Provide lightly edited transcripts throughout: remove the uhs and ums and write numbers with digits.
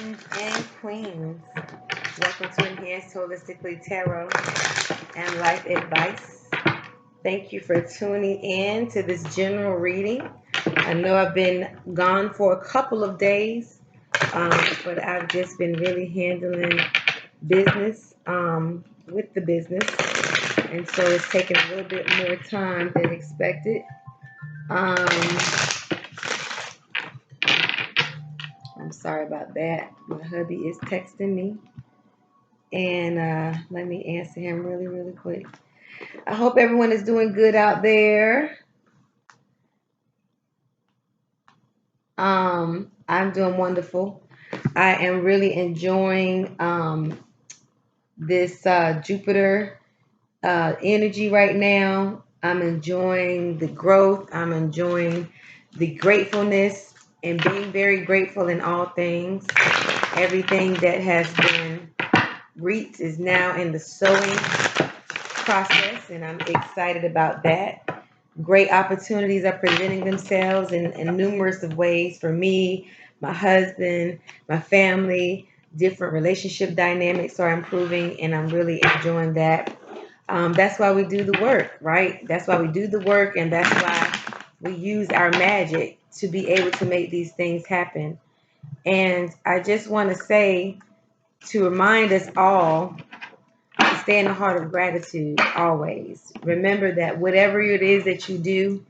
Kings and queens. Welcome to Enhanced Holistically Tarot and Life Advice. Thank you for tuning in to this general reading. I know I've been gone for a couple of days, but I've just been really handling business with the business, and so it's taken a little bit more time than expected. I'm sorry about that. My hubby is texting me. And let me answer him really, really quick. I hope everyone is doing good out there. I'm doing wonderful. I am really enjoying this Jupiter energy right now. I'm enjoying the growth. I'm enjoying the gratefulness and being very grateful in all things. Everything that has been reaped is now in the sowing process, and I'm excited about that. Great opportunities are presenting themselves in numerous of ways for me, my husband, my family. Different relationship dynamics are improving, and I'm really enjoying that. That's why we do the work, right? That's why we do the work, and that's why we use our magic to be able to make these things happen. And I just want to say, to remind us all, stay in the heart of gratitude always. Remember that whatever it is that you do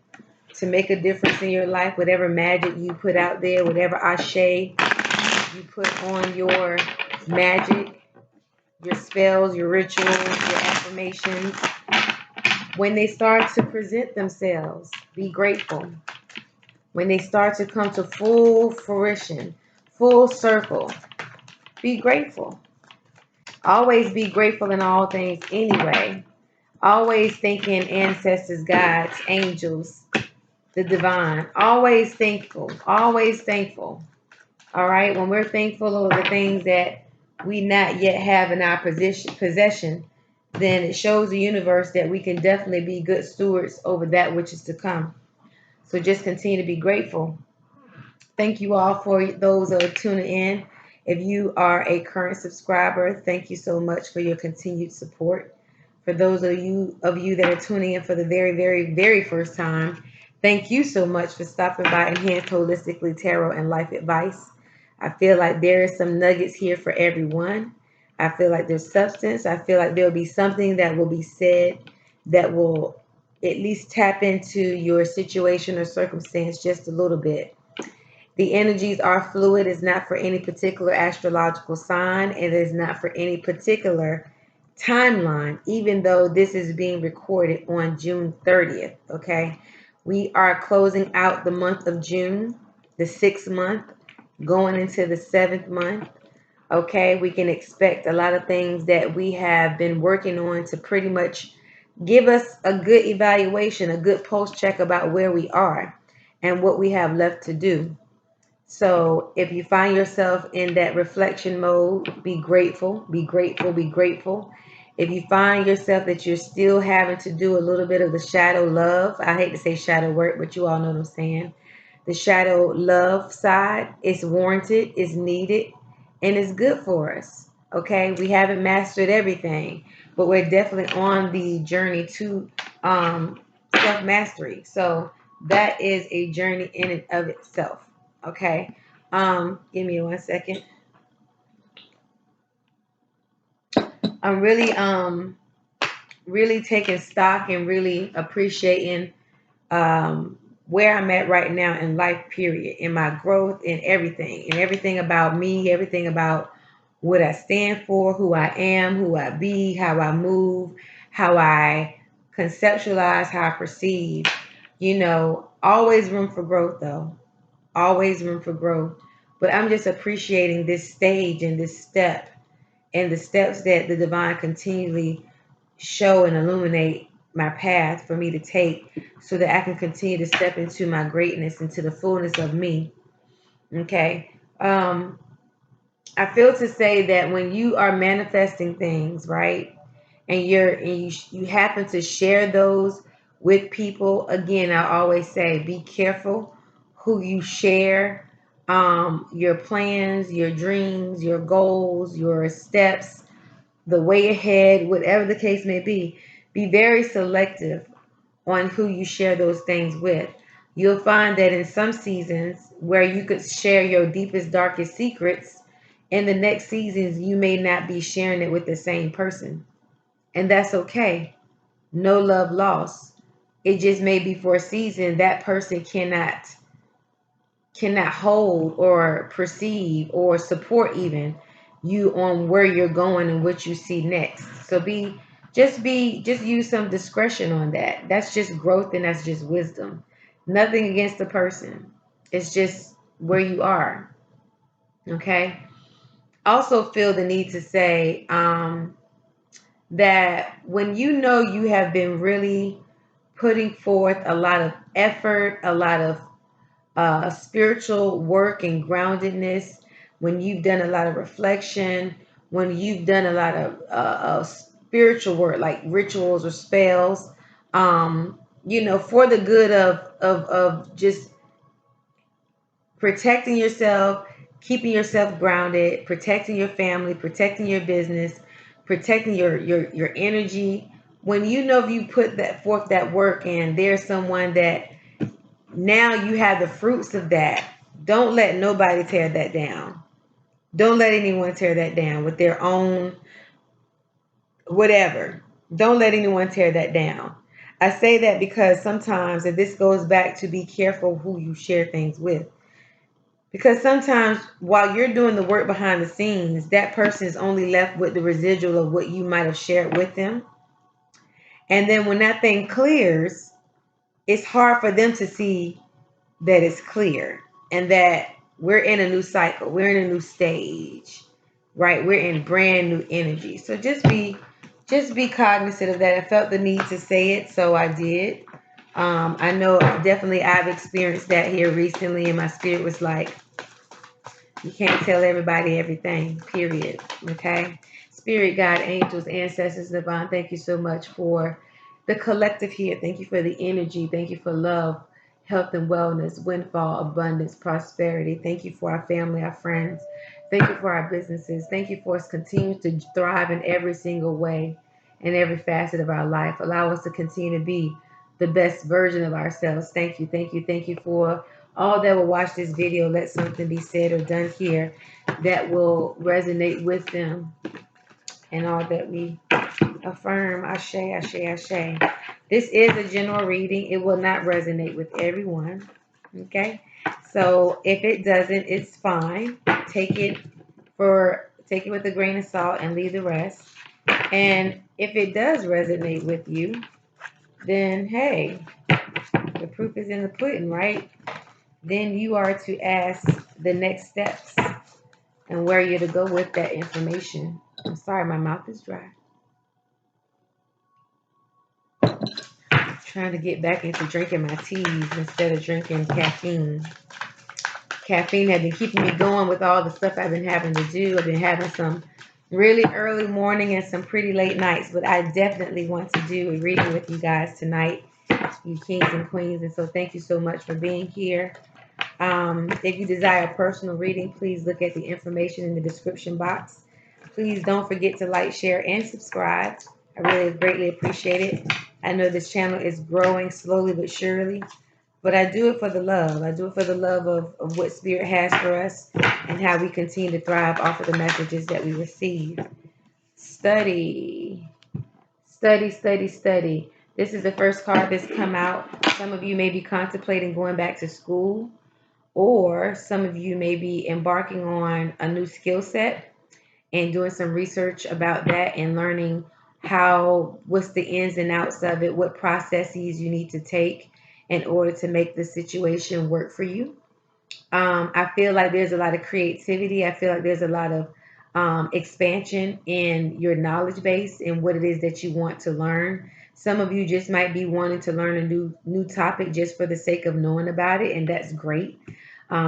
to make a difference in your life, whatever magic you put out there, whatever ashe you put on your magic, your spells, your rituals, your affirmations, when they start to present themselves, be grateful. When they start to come to full fruition, full circle, be grateful. Always be grateful in all things anyway. Always thanking ancestors, gods, angels, the divine. Always thankful. Always thankful. All right. When we're thankful over the things that we not yet have in our possession, then it shows the universe that we can definitely be good stewards over that which is to come. So just continue to be grateful. Thank you all for those that are tuning in. If you are a current subscriber, thank you so much for your continued support. For those of you that are tuning in for the very, very, very first time, thank you so much for stopping by Enhanced Holistically Tarot and Life Advice. I feel like there is some nuggets here for everyone. I feel like there's substance. I feel like there'll be something that will be said that will at least tap into your situation or circumstance just a little bit. The energies are fluid. It's not for any particular astrological sign. It is not for any particular timeline, even though this is being recorded on June 30th. Okay. We are closing out the month of June, the 6th month, going into the 7th month. Okay. We can expect a lot of things that we have been working on to pretty much give us a good evaluation, a good pulse check about where we are and what we have left to do. So if you find yourself in that reflection mode, be grateful, be grateful, be grateful. If you find yourself that you're still having to do a little bit of the shadow love, I hate to say shadow work, but you all know what I'm saying. The shadow love side is warranted, is needed, and is good for us. Okay, we haven't mastered everything, but we're definitely on the journey to self mastery. So that is a journey in and of itself. Okay. Give me 1 second. I'm really taking stock and really appreciating where I'm at right now in life, period, in my growth, in everything about me, everything about what I stand for, who I am, who I be, how I move, how I conceptualize, how I perceive. Always room for growth though. Always room for growth. But I'm just appreciating this stage and this step and the steps that the divine continually show and illuminate my path for me to take so that I can continue to step into my greatness, into the fullness of me. Okay. I feel to say that when you are manifesting things, right, and you happen to share those with people, again, I always say be careful who you share your plans, your dreams, your goals, your steps, the way ahead, whatever the case may be very selective on who you share those things with. You'll find that in some seasons where you could share your deepest, darkest secrets, in the next seasons, you may not be sharing it with the same person. And that's okay. No love lost. It just may be for a season that person cannot hold or perceive or support even you on where you're going and what you see next. So just use some discretion on that. That's just growth and that's just wisdom. Nothing against the person. It's just where you are. Okay. Also feel the need to say that when you know you have been really putting forth a lot of effort, a lot of spiritual work and groundedness, when you've done a lot of reflection, when you've done a lot of spiritual work like rituals or spells, for the good of just protecting yourself, keeping yourself grounded, protecting your family, protecting your business, protecting your energy. When you know if you put that forth that work and there's someone that now you have the fruits of that. Don't let nobody tear that down. Don't let anyone tear that down with their own whatever. Don't let anyone tear that down. I say that because sometimes, and this goes back to be careful who you share things with. Because sometimes while you're doing the work behind the scenes, that person is only left with the residual of what you might have shared with them. And then when that thing clears, it's hard for them to see that it's clear and that we're in a new cycle, we're in a new stage, right? We're in brand new energy. So just be cognizant of that. I felt the need to say it, so I did. I know definitely I've experienced that here recently, and my spirit was like, you can't tell everybody everything, period. Okay. Spirit, God, angels, ancestors, divine, thank you so much for the collective here. Thank you for the energy. Thank you for love, health and wellness, windfall, abundance, prosperity. Thank you for our family, our friends. Thank you for our businesses. Thank you for us continuing to thrive in every single way, in every facet of our life. Allow us to continue to be the best version of ourselves. Thank you, thank you, thank you for all that will watch this video. Let something be said or done here that will resonate with them, and all that we affirm. Ashe, ashe, ashe. This is a general reading. It will not resonate with everyone. Okay? So if it doesn't, it's fine. Take it with a grain of salt and leave the rest. And if it does resonate with you, then hey, the proof is in the pudding, right? Then you are to ask the next steps and where you're to go with that information. I'm sorry, my mouth is dry. Trying to get back into drinking my teas instead of drinking caffeine. Caffeine had been keeping me going with all the stuff I've been having to do. I've been having some really early morning and some pretty late nights, but I definitely want to do a reading with you guys tonight, you kings and queens. And so thank you so much for being here. If you desire a personal reading, please look at the information in the description box. Please don't forget to like, share, and subscribe. I really greatly appreciate it. I know this channel is growing slowly but surely, but I do it for the love. I do it for the love of what Spirit has for us and how we continue to thrive off of the messages that we receive. Study, study, study, study. This is the first card that's come out. Some of you may be contemplating going back to school, or some of you may be embarking on a new skill set and doing some research about that and learning what's the ins and outs of it, what processes you need to take in order to make the situation work for you. I feel like there's a lot of creativity. I feel like there's a lot of expansion in your knowledge base and what it is that you want to learn. Some of you just might be wanting to learn a new topic just for the sake of knowing about it, and that's great,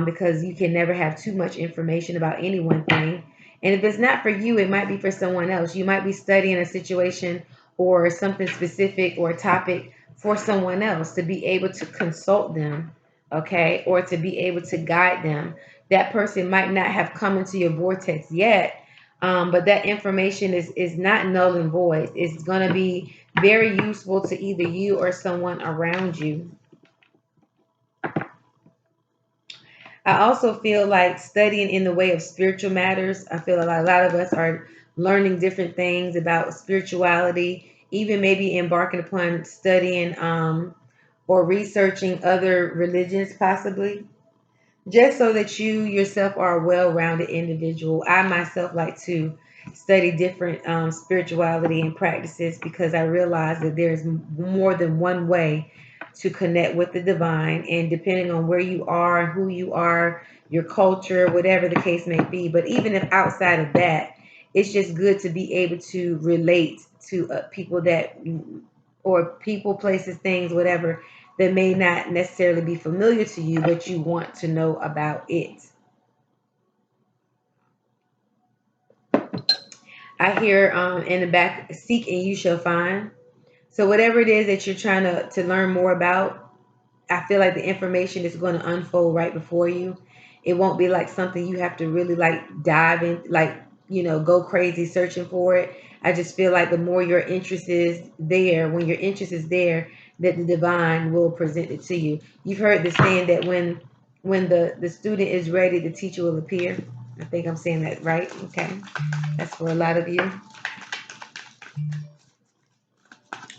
because you can never have too much information about any one thing. And if it's not for you, it might be for someone else. You might be studying a situation or something specific or a topic for someone else to be able to consult them, okay, or to be able to guide them That person might not have come into your vortex yet, but that information is not null and void. It's going to be very useful to either you or someone around you. I also feel like studying in the way of spiritual matters. I feel like a lot of us are learning different things about spirituality, even maybe embarking upon studying or researching other religions, possibly, just so that you yourself are a well-rounded individual. I myself like to study different spirituality and practices because I realize that there's more than one way to connect with the divine, and depending on where you are, who you are, your culture, whatever the case may be. But even if outside of that, it's just good to be able to relate to people that, or people, places, things, whatever, that may not necessarily be familiar to you, but you want to know about it. I hear in the back, seek and you shall find. So whatever it is that you're trying to learn more about, I feel like the information is going to unfold right before you. It won't be like something you have to really like dive in, like, go crazy searching for it. I just feel like the more your interest is there, when your interest is there, that the divine will present it to you. You've heard the saying that when the student is ready, the teacher will appear. I think I'm saying that right. Okay. That's for a lot of you.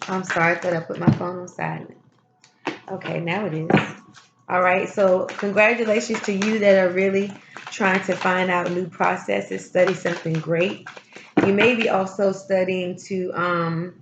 I'm sorry, I thought I put my phone on silent. Okay, now it is. All right, so congratulations to you that are really trying to find out new processes, study something great. You may be also studying to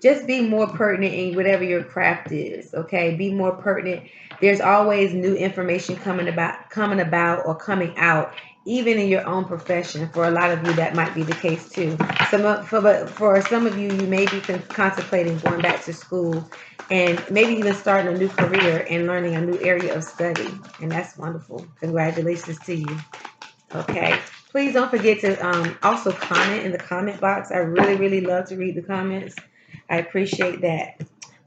just be more pertinent in whatever your craft is. Okay, be more pertinent. There's always new information coming about or coming out, even in your own profession. For a lot of you, that might be the case too. But for some of you, you may be contemplating going back to school and maybe even starting a new career and learning a new area of study, and that's wonderful. Congratulations to you. Okay. Please don't forget to also comment in the comment box. I really, really love to read the comments. I appreciate that.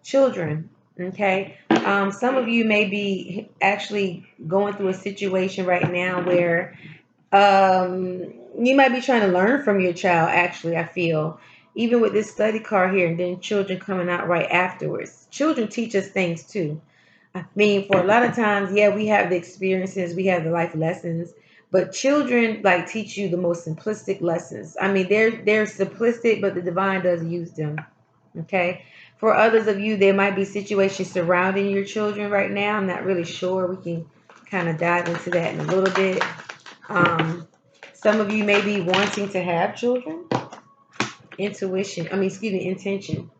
Children, okay. Some of you may be actually going through a situation right now where you might be trying to learn from your child, actually, I feel. Even with this study card here, and then children coming out right afterwards. Children teach us things too. I mean, for a lot of times, yeah, we have the experiences, we have the life lessons, but children like teach you the most simplistic lessons. I mean, they're simplistic, but the divine does use them. Okay. For others of you, there might be situations surrounding your children right now. I'm not really sure. We can kind of dive into that in a little bit. Um, some of you may be wanting to have children. Intuition. I mean, excuse me, intention.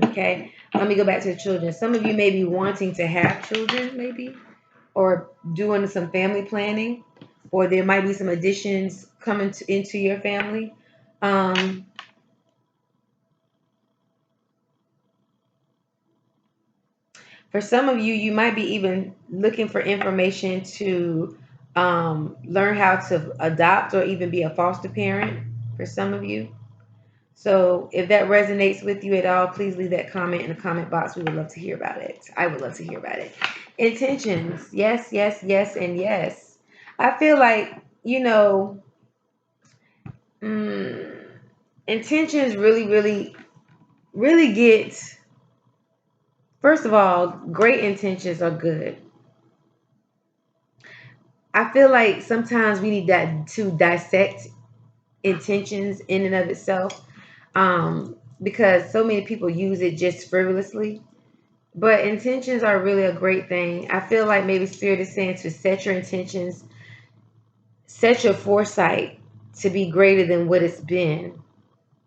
Okay. Let me go back to the children. Some of you may be wanting to have children, maybe, or doing some family planning, or there might be some additions coming into your family. Um, for some of you, you might be even looking for information to learn how to adopt or even be a foster parent for some of you. So if that resonates with you at all, please leave that comment in the comment box. We would love to hear about it. I would love to hear about it. Intentions. Yes, yes, yes, and yes. I feel like, you know, mm, intentions really, really, really get, first of all, great intentions are good. I feel like sometimes we need that to dissect intentions in and of itself, because so many people use it just frivolously. But intentions are really a great thing. I feel like maybe Spirit is saying to set your intentions, set your foresight to be greater than what it's been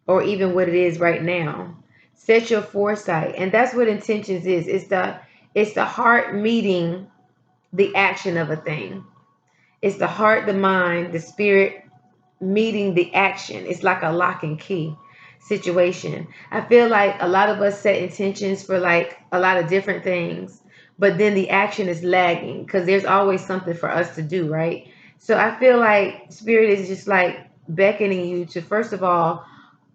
or even what it is right now. Set your foresight. And that's what intentions is. It's the heart meeting the action of a thing. It's the heart, the mind, the spirit meeting the action. It's like a lock and key situation. I feel like a lot of us set intentions for like a lot of different things, but then the action is lagging because there's always something for us to do, right? So I feel like spirit is just like beckoning you to, first of all,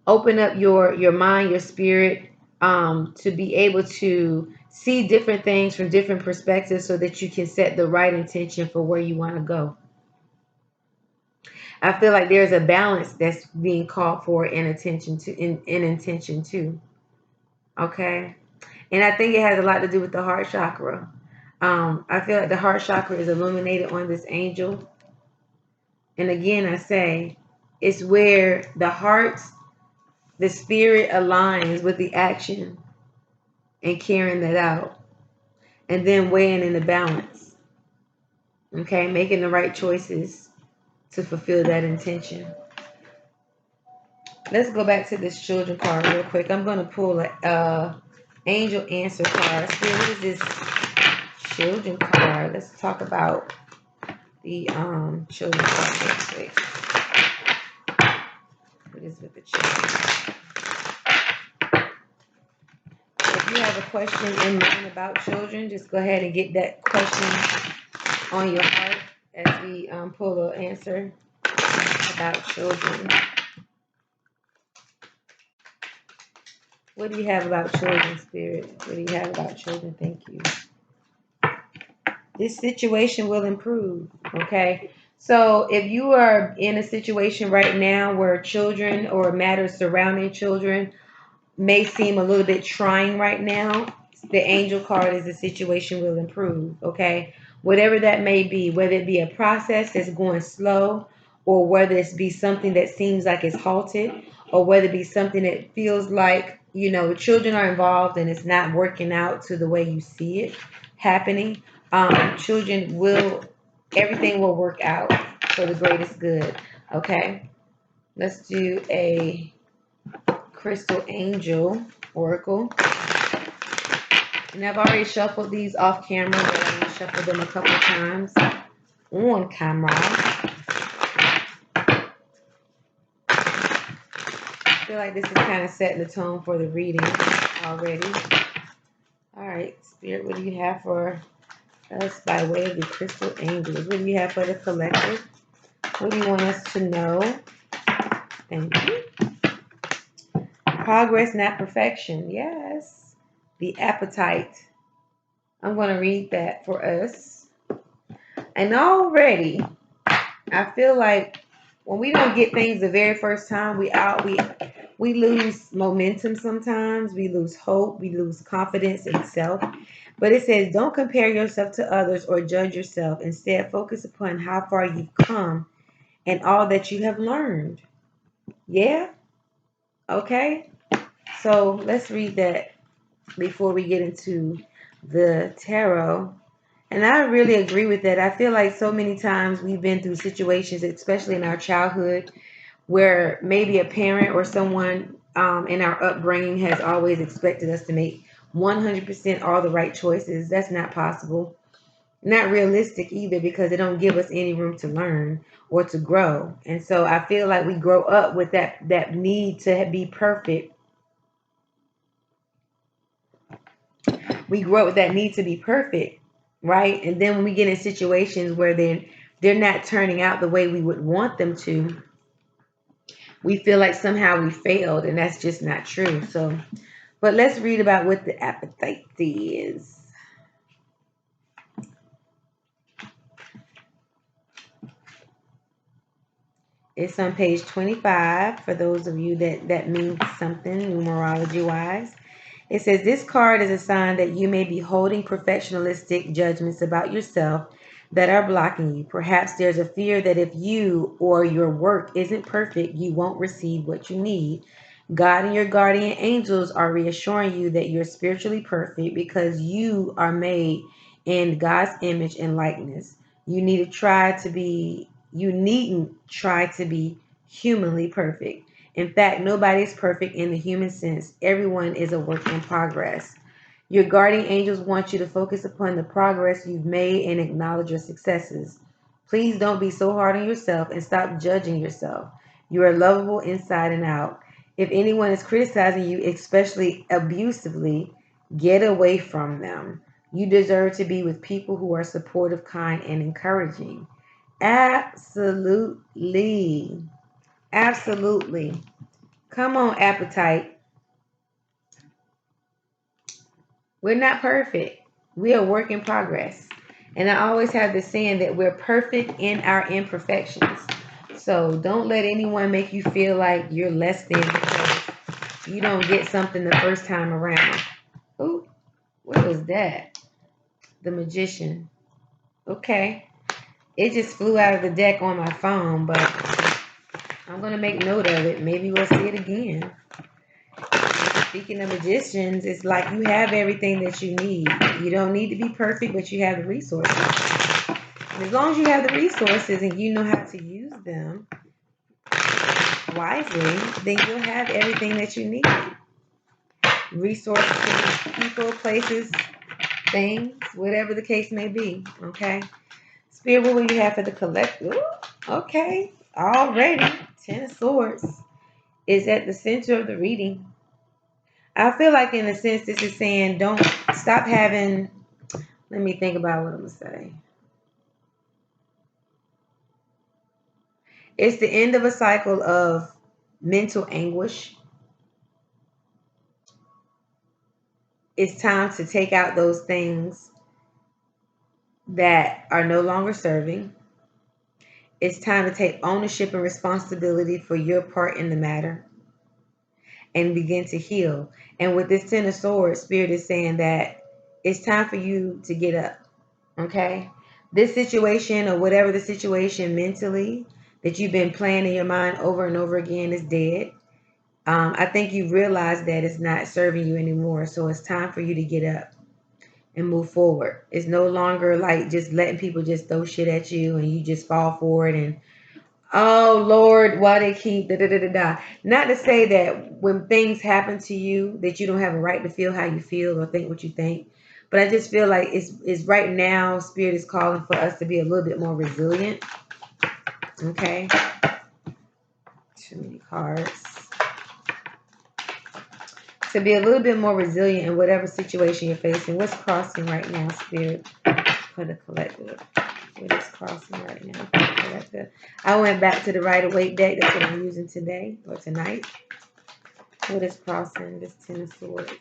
open up your mind, your spirit, to be able to see different things from different perspectives so that you can set the right intention for where you want to go. I feel like there's a balance that's being called for in attention to in intention too. Okay. And I think it has a lot to do with the heart chakra. I feel like the heart chakra is illuminated on this angel. And again, I say it's where the heart, the spirit aligns with the action and carrying that out. And then weighing in the balance. Okay. Making the right choices to fulfill that intention. Let's go back to this children card real quick. I'm going to pull a angel answer card. Spirit, what is this children card? Let's talk about the children card real quick. What is with the children? If you have a question in mind about children, just go ahead and get that question on your heart as we pull an answer about children. What do you have about children, Spirit? What do you have about children? Thank you. This situation will improve. Okay. So if you are in a situation right now where children or matters surrounding children may seem a little bit trying right now, the angel card is the situation will improve. Okay. Whatever that may be, whether it be a process that's going slow, or whether it be something that seems like it's halted, or whether it be something that feels like, children are involved and it's not working out to the way you see it happening. Children will, everything will work out for the greatest good. Okay. Let's do a crystal angel oracle. And I've already shuffled these off camera, but I'm going to shuffle them a couple times on camera. I feel like this is kind of setting the tone for the reading already. All right, Spirit, what do you have for us by way of the crystal angels? What do you have for the collective? What do you want us to know? Thank you. Progress, not perfection. Yes. The appetite. I'm going to read that for us. And already, I feel like when we don't get things the very first time, we lose momentum sometimes. We lose hope. We lose confidence in self. But it says, don't compare yourself to others or judge yourself. Instead, focus upon how far you've come and all that you have learned. Yeah? Okay? So let's read that before we get into the tarot. And I really agree with that. I feel like so many times we've been through situations, especially in our childhood, where maybe a parent or someone in our upbringing has always expected us to make 100% all the right choices. That's not possible. Not realistic either, because they don't give us any room to learn or to grow. And so I feel like we grow up with that need to be perfect. We grow up with that need to be perfect, right? And then when we get in situations where they're not turning out the way we would want them to, we feel like somehow we failed, and that's just not true. So, but let's read about what the appetite is. It's on page 25 for those of you that means something numerology wise. It says this card is a sign that you may be holding perfectionistic judgments about yourself that are blocking you. Perhaps there's a fear that if you or your work isn't perfect, you won't receive what you need. God and your guardian angels are reassuring you that you're spiritually perfect because you are made in God's image and likeness. You needn't try to be humanly perfect. In fact, nobody is perfect in the human sense. Everyone is a work in progress. Your guardian angels want you to focus upon the progress you've made and acknowledge your successes. Please don't be so hard on yourself and stop judging yourself. You are lovable inside and out. If anyone is criticizing you, especially abusively, get away from them. You deserve to be with people who are supportive, kind, and encouraging. Absolutely. Absolutely. Come on, appetite. We're not perfect. We are work in progress. And I always have this saying that we're perfect in our imperfections. So don't let anyone make you feel like you're less than because you don't get something the first time around. Ooh, what was that? The Magician. Okay. It just flew out of the deck on my phone, but I'm going to make note of it. Maybe we'll see it again. Speaking of magicians, it's like you have everything that you need. You don't need to be perfect, but you have the resources. And as long as you have the resources and you know how to use them wisely, then you'll have everything that you need. Resources, people, places, things, whatever the case may be. Okay. Spirit, what will you have for the collective? Okay. Already. 10 of Swords is at the center of the reading. I feel like in a sense this is saying don't stop having, let me think about what I'm going to say. It's the end of a cycle of mental anguish. It's time to take out those things that are no longer serving. It's time to take ownership and responsibility for your part in the matter and begin to heal. And with this 10 of Swords, Spirit is saying that it's time for you to get up. Okay? This situation or whatever the situation mentally that you've been playing in your mind over and over again is dead. I think you realize that it's not serving you anymore. So it's time for you to get up and move forward. It's no longer like just letting people just throw shit at you and you just fall for it and oh Lord, why they keep da da da da da. Not to say that when things happen to you that you don't have a right to feel how you feel or think what you think. But I just feel like it's right now, Spirit is calling for us to be a little bit more resilient. Okay. Too many cards. To be a little bit more resilient in whatever situation you're facing. What's crossing right now, Spirit, for the collective? What is crossing right now for the collective? I went back to the Rider-Waite deck. That's what I'm using today or tonight. What is crossing this 10 of Swords?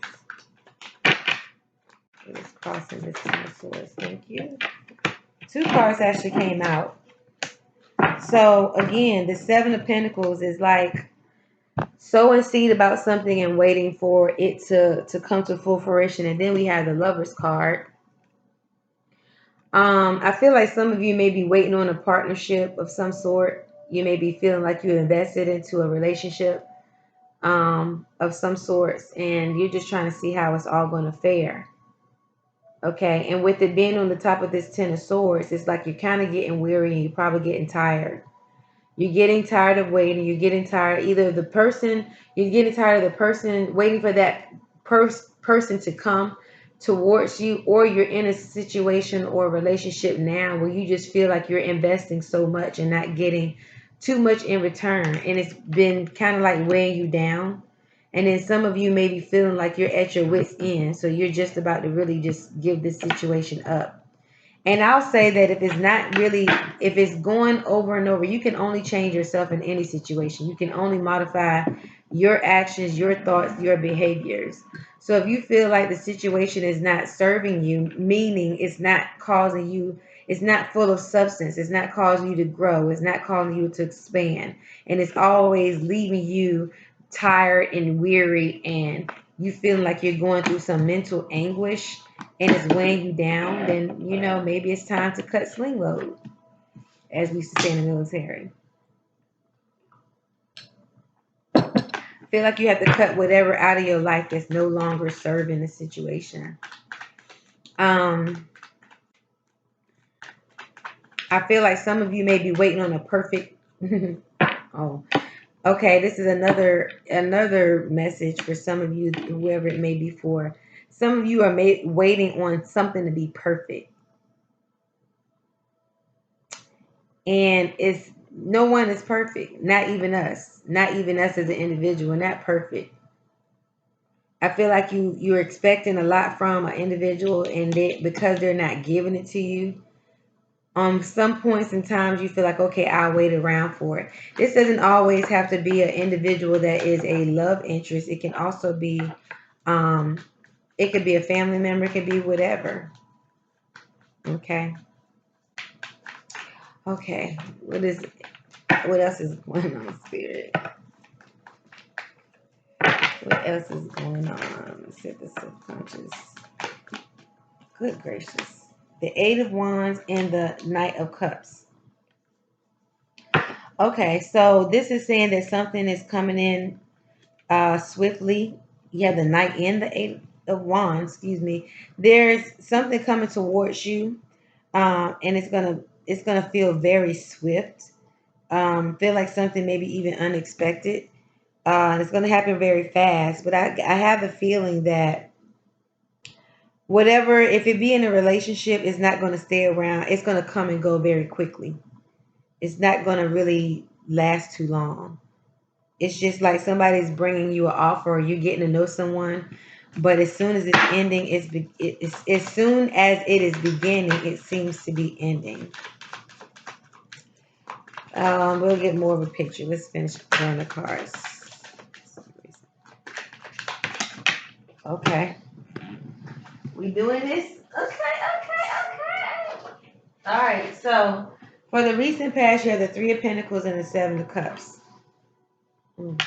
What is crossing this 10 of Swords? Thank you. 2 cards actually came out. So again, the 7 of Pentacles is like sowing seed about something and waiting for it to come to full fruition. And then we have the Lovers card. I feel like some of you may be waiting on a partnership of some sort. You may be feeling like you invested into a relationship of some sorts, and you're just trying to see how it's all going to fare. Okay, and with it being on the top of this 10 of Swords, it's like you're kind of getting weary and you're probably getting tired. You're getting tired of waiting. You're getting tired either of the person, you're getting tired of the person waiting for that person to come towards you, or you're in a situation or a relationship now where you just feel like you're investing so much and not getting too much in return. And it's been kind of like weighing you down. And then some of you may be feeling like you're at your wit's end. So you're just about to really just give this situation up. And I'll say that if it's not really, if it's going over and over, you can only change yourself in any situation. You can only modify your actions, your thoughts, your behaviors. So if you feel like the situation is not serving you, meaning it's not causing you, it's not full of substance, it's not causing you to grow, it's not causing you to expand, and it's always leaving you tired and weary and you feel like you're going through some mental anguish and it's weighing you down, then maybe it's time to cut sling load, as we used to say in the military. I feel like you have to cut whatever out of your life that's no longer serving the situation. I feel like some of you may be waiting on a perfect oh, okay, this is another message for some of you, whoever it may be for. Some of you are waiting on something to be perfect. And it's no one is perfect, not even us as an individual, not perfect. I feel like you're expecting a lot from an individual, and because they're not giving it to you, some points in times you feel like, okay, I'll wait around for it. This doesn't always have to be an individual that is a love interest. It can also be It could be a family member, it could be whatever. Okay. Okay. What else is going on, Spirit? What else is going on? Let's see the subconscious. Good gracious. The Eight of Wands and the Knight of Cups. Okay, so this is saying that something is coming in swiftly. You have the Knight and the Eight of Wands, excuse me. There's something coming towards you, and it's gonna feel very swift. Feel like something maybe even unexpected. And it's gonna happen very fast. But I have the feeling that whatever, if it be in a relationship, it's not gonna stay around. It's gonna come and go very quickly. It's not gonna really last too long. It's just like somebody's bringing you an offer, or you're getting to know someone, but as soon as it's ending, it's as soon as it is beginning, it seems to be ending. We'll get more of a picture. Let's finish drawing the cards. Okay, we doing this? Okay. All right. So for the recent past, you have the Three of Pentacles and the Seven of Cups. Mm.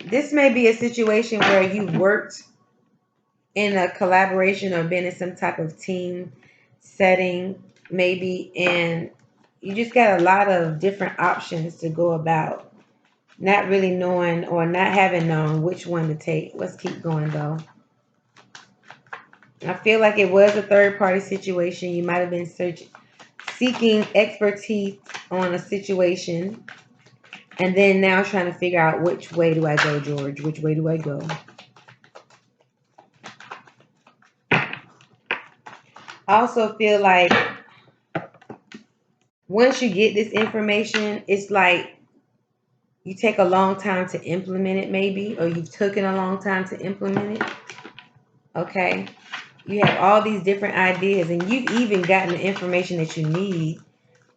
This may be a situation where you've worked in a collaboration or been in some type of team setting, maybe, and you just got a lot of different options to go about, not really knowing or not having known which one to take. Let's keep going though. I feel like it was a third party situation. You might have been seeking expertise on a situation, and then now trying to figure out which way do I go, George? Which way do I go? I also feel like once you get this information, it's like you take a long time to implement it, maybe, or you've taken a long time to implement it. Okay. You have all these different ideas, and you've even gotten the information that you need,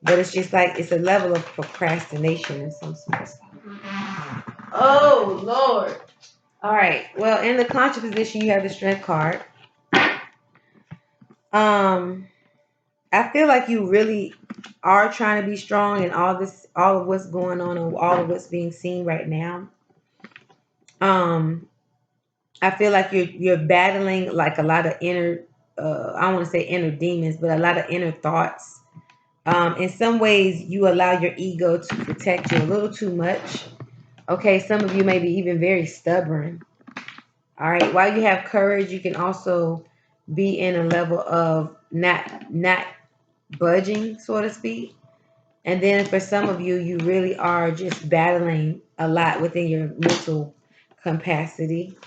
but it's just like it's a level of procrastination and some sort of stuff. Oh, Lord. All right. Well, in the conscious position, you have the Strength card. I feel like you really are trying to be strong in all of what's going on, and all of what's being seen right now. Um, I feel like you're battling like a lot of inner, I don't want to say inner demons, but a lot of inner thoughts. In some ways, you allow your ego to protect you a little too much. Okay, some of you may be even very stubborn. All right, while you have courage, you can also be in a level of not budging, so to speak. And then for some of you, you really are just battling a lot within your mental capacity.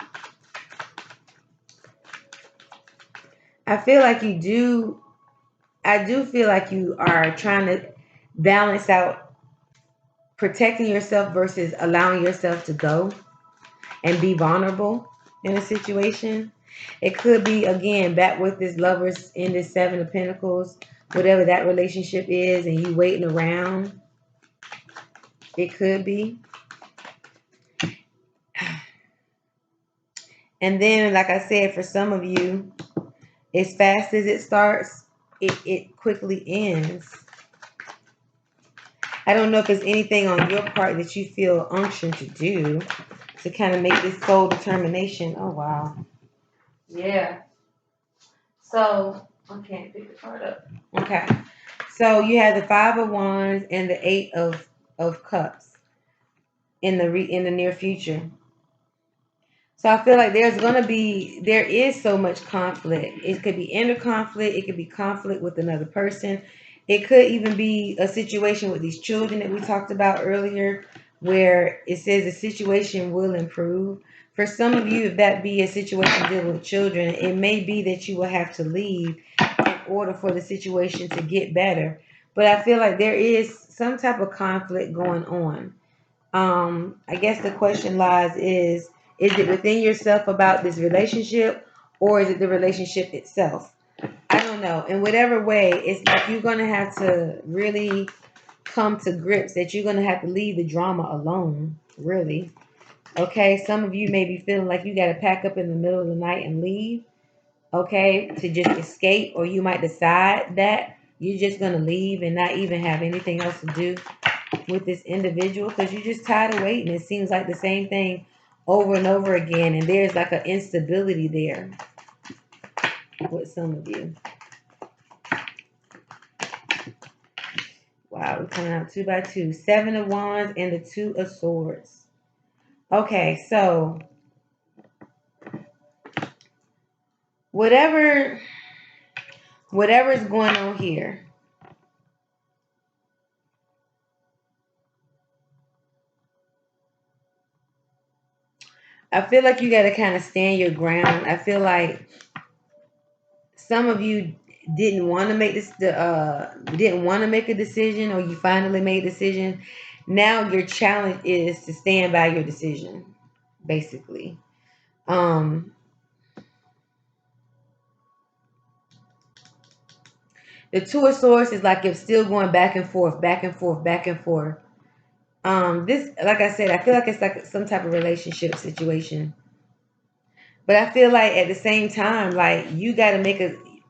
I feel like I do feel like you are trying to balance out protecting yourself versus allowing yourself to go and be vulnerable in a situation. It could be, again, back with this lovers in this Seven of Pentacles, whatever that relationship is, and you waiting around. It could be. And then, like I said, for some of you, as fast as it starts, it quickly ends. I don't know if there's anything on your part that you feel unction to do to kind of make this soul determination. Oh, wow. Yeah. So, I can't pick the card up. Okay. So you have the Five of Wands and the Eight of Cups in the near future. So I feel like there is so much conflict. It could be inner conflict. It could be conflict with another person. It could even be a situation with these children that we talked about earlier, where it says the situation will improve. For some of you, if that be a situation dealing with children, it may be that you will have to leave in order for the situation to get better. But I feel like there is some type of conflict going on. I guess the question lies is it within yourself about this relationship, or is it the relationship itself? I don't know. In whatever way, it's like you're going to have to really come to grips that you're going to have to leave the drama alone, really. Okay, some of you may be feeling like you got to pack up in the middle of the night and leave, okay, to just escape, or you might decide that you're just going to leave and not even have anything else to do with this individual because you're just tired of waiting. It seems like the same thing over and over again, and there's like an instability there with some of you. Wow, we're coming out 2 by 2. 7 of Wands and the 2 of Swords. Okay, so whatever is going on here, I feel like you got to kind of stand your ground. I feel like some of you didn't want to make didn't want to make a decision, or you finally made a decision. Now your challenge is to stand by your decision, basically. Um, the 2 of Swords is like it's still going back and forth, back and forth, back and forth. This, like I said, I feel like it's like some type of relationship situation. But I feel like at the same time, like you got to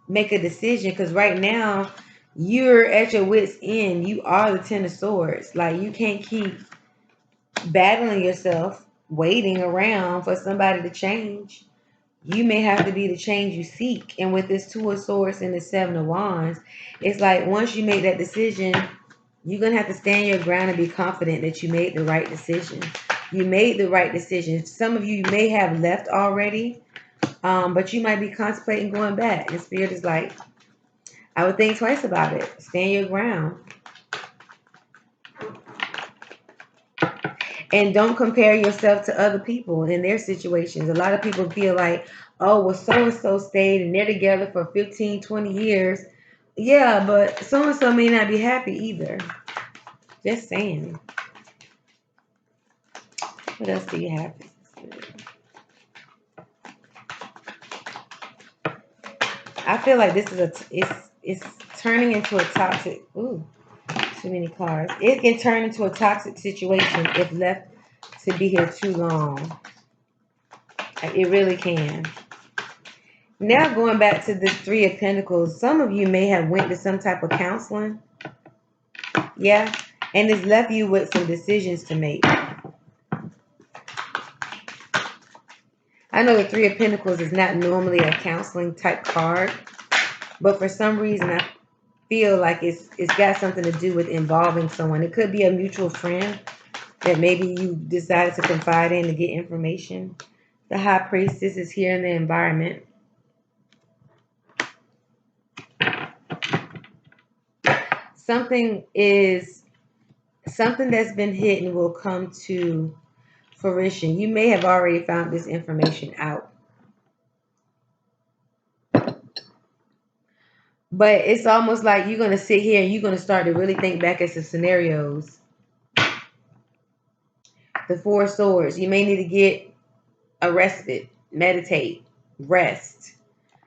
make a decision because right now you're at your wit's end. You are the 10 of Swords. Like you can't keep battling yourself, waiting around for somebody to change. You may have to be the change you seek. And with this 2 of Swords and the 7 of Wands, it's like once you make that decision, you're going to have to stand your ground and be confident that you made the right decision. You made the right decision. Some of you may have left already, but you might be contemplating going back. And Spirit is like, I would think twice about it. Stand your ground. And don't compare yourself to other people in their situations. A lot of people feel like, oh, well, so-and-so stayed and they're together for 15, 20 years. Yeah, but so-and-so may not be happy either. Just saying. What else do you have? I feel like this is it's turning into a toxic. Ooh, too many cards. It can turn into a toxic situation if left to be here too long. It really can. Now going back to the 3 of Pentacles, some of you may have went to some type of counseling. Yeah. And it's left you with some decisions to make. I know the 3 of Pentacles is not normally a counseling type card, but for some reason I feel like it's got something to do with involving someone. It could be a mutual friend that maybe you decided to confide in to get information. The High Priestess is here in the environment. Something that's been hidden will come to fruition. You may have already found this information out. But it's almost like you're going to sit here and you're going to start to really think back at some scenarios. The 4 of Swords. You may need to get a respite, meditate, rest,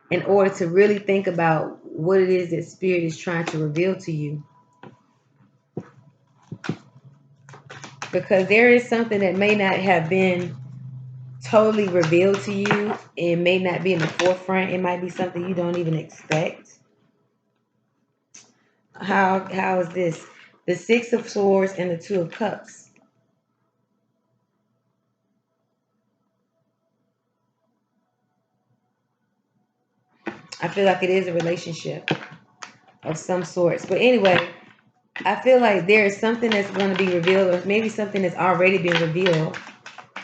in order to really think about what it is that Spirit is trying to reveal to you. Because there is something that may not have been totally revealed to you. It may not be in the forefront. It might be something you don't even expect. How is this? The 6 of Swords and the 2 of Cups. I feel like it is a relationship of some sorts. But anyway, I feel like there is something that's going to be revealed, or maybe something that's already been revealed.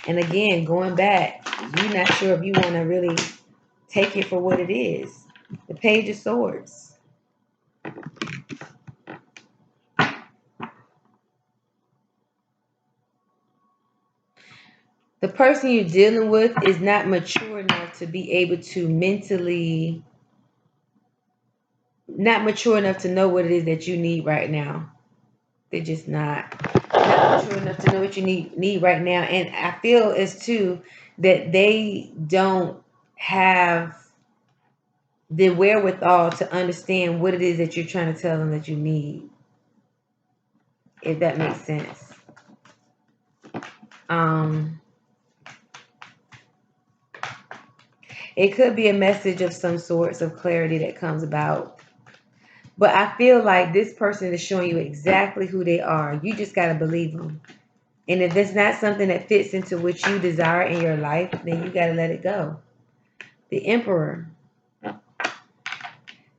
And again, going back, you're not sure if you want to really take it for what it is. The Page of Swords. The person you're dealing with is not mature enough to be able to mentally, not mature enough to know what it is that you need right now. They're just not mature enough to know what you need right now. And I feel as too that they don't have the wherewithal to understand what it is that you're trying to tell them that you need. If that makes sense. It could be a message of some sorts of clarity that comes about. But I feel like this person is showing you exactly who they are. You just got to believe them. And if it's not something that fits into what you desire in your life, then you got to let it go. The Emperor.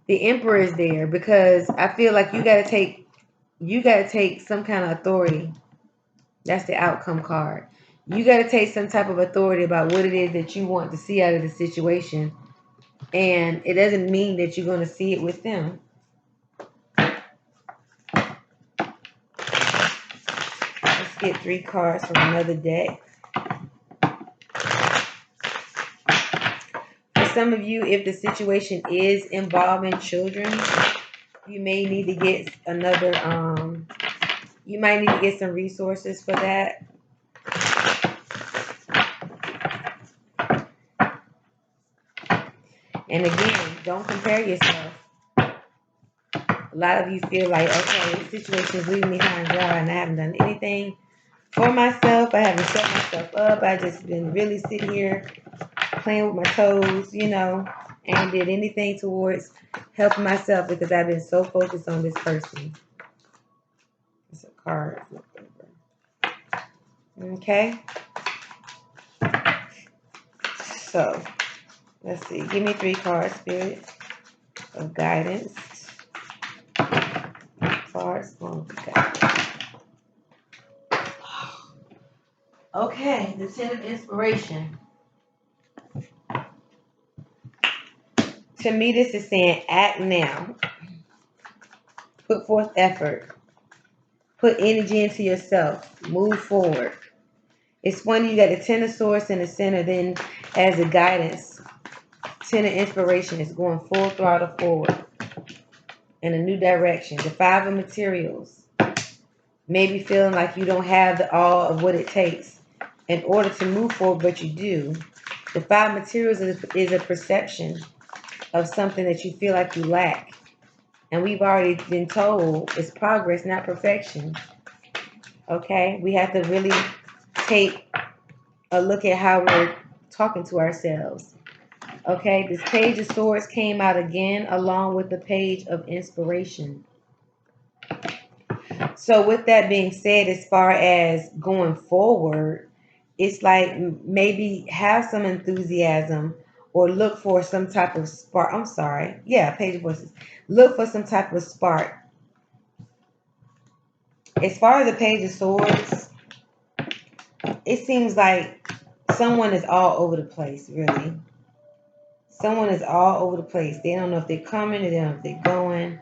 The Emperor is there because I feel like you got to take some kind of authority. That's the outcome card. You got to take some type of authority about what it is that you want to see out of the situation. And it doesn't mean that you're going to see it with them. Let's get 3 cards from another deck. For some of you, if the situation is involving children, you may need to get you might need to get some resources for that. And again, don't compare yourself. A lot of you feel like, okay, the situation is leaving me high and dry and I haven't done anything for myself. I haven't set myself up. I just been really sitting here playing with my toes, and did anything towards helping myself because I've been so focused on this person. It's a card. Okay. So, let's see. Give me 3 cards, Spirit, of guidance. Cards on guidance. Okay, the 10 of inspiration. To me, this is saying act now. Put forth effort. Put energy into yourself. Move forward. It's funny, you got the 10 of swords in the center, then as a guidance, 10 of inspiration is going full throttle forward in a new direction. The 5 of materials. Maybe feeling like you don't have all of what it takes in order to move forward, but you do. The 5 materials is a perception of something that you feel like you lack. And we've already been told it's progress, not perfection. Okay? We have to really take a look at how we're talking to ourselves. Okay? This Page of Swords came out again along with the Page of Inspiration. So with that being said, as far as going forward, it's like maybe have some enthusiasm or look for some type of spark. I'm sorry. Yeah, Page of Voices. Look for some type of spark. As far as the Page of Swords, it seems like someone is all over the place, really. Someone is all over the place. They don't know if they're coming, they don't know if they're going.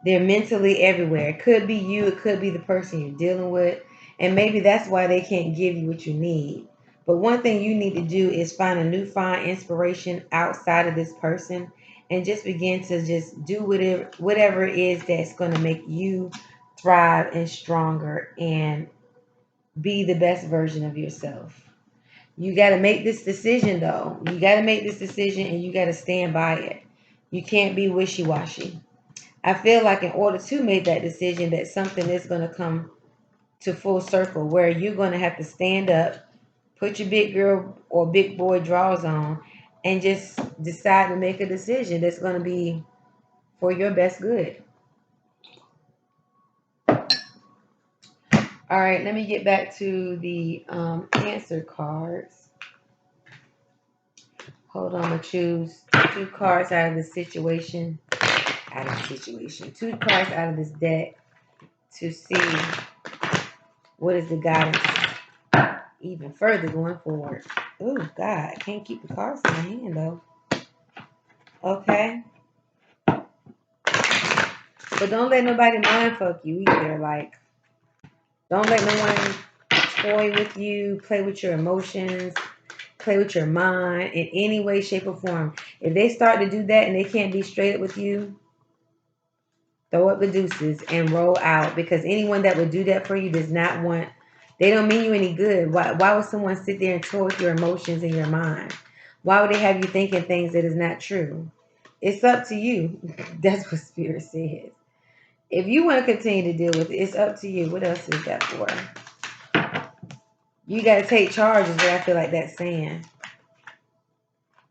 They're mentally everywhere. It could be you, it could be the person you're dealing with. And maybe that's why they can't give you what you need. But one thing you need to do is find a newfound inspiration outside of this person and just begin to just do whatever it is that's going to make you thrive and stronger and be the best version of yourself. You got to make this decision, though. You got to make this decision and you got to stand by it. You can't be wishy-washy. I feel like in order to make that decision, that something is going to come to full circle where you're going to have to stand up, put your big girl or big boy drawers on, and just decide to make a decision that's going to be for your best good. All right, let me get back to the answer cards. Hold on, I'm going to choose 2 cards out of the situation. Two cards out of this deck to see what is the guidance even further going forward. Oh, God, I can't keep the cards in my hand, though. Okay. But don't let nobody mind fuck you either. Like, don't let no one toy with you, play with your emotions, play with your mind in any way, shape, or form. If they start to do that and they can't be straight up with you, throw up the deuces and roll out, because anyone that would do that for you does not want, they don't mean you any good. Why would someone sit there and toy with your emotions and your mind? Why would they have you thinking things that is not true? It's up to you. That's what Spirit says. If you want to continue to deal with it, it's up to you. What else is that for? You got to take charge is what I feel like that's saying.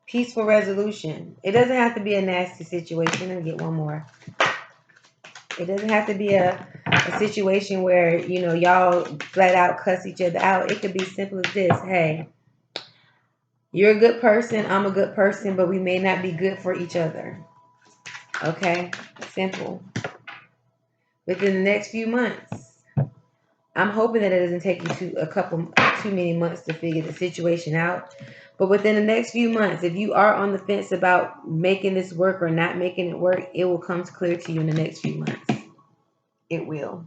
Peaceful resolution. It doesn't have to be a nasty situation. Let me get one more. It doesn't have to be a situation where, y'all flat out cuss each other out. It could be simple as this. Hey, you're a good person. I'm a good person, but we may not be good for each other. Okay? Simple. Within the next few months, I'm hoping that it doesn't take you too many months to figure the situation out. But within the next few months, if you are on the fence about making this work or not making it work, it will come clear to you in the next few months. It will.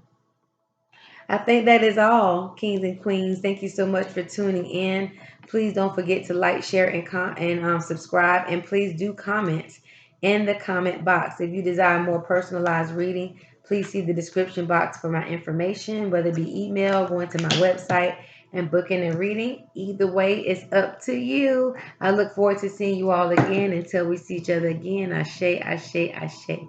I think that is all, kings and queens. Thank you so much for tuning in. Please don't forget to like, share, and subscribe. And please do comment in the comment box. If you desire more personalized reading, please see the description box for my information, whether it be email, going to my website, and booking and reading. Either way, it's up to you. I look forward to seeing you all again. Until we see each other again, ashe, ashe, ashe.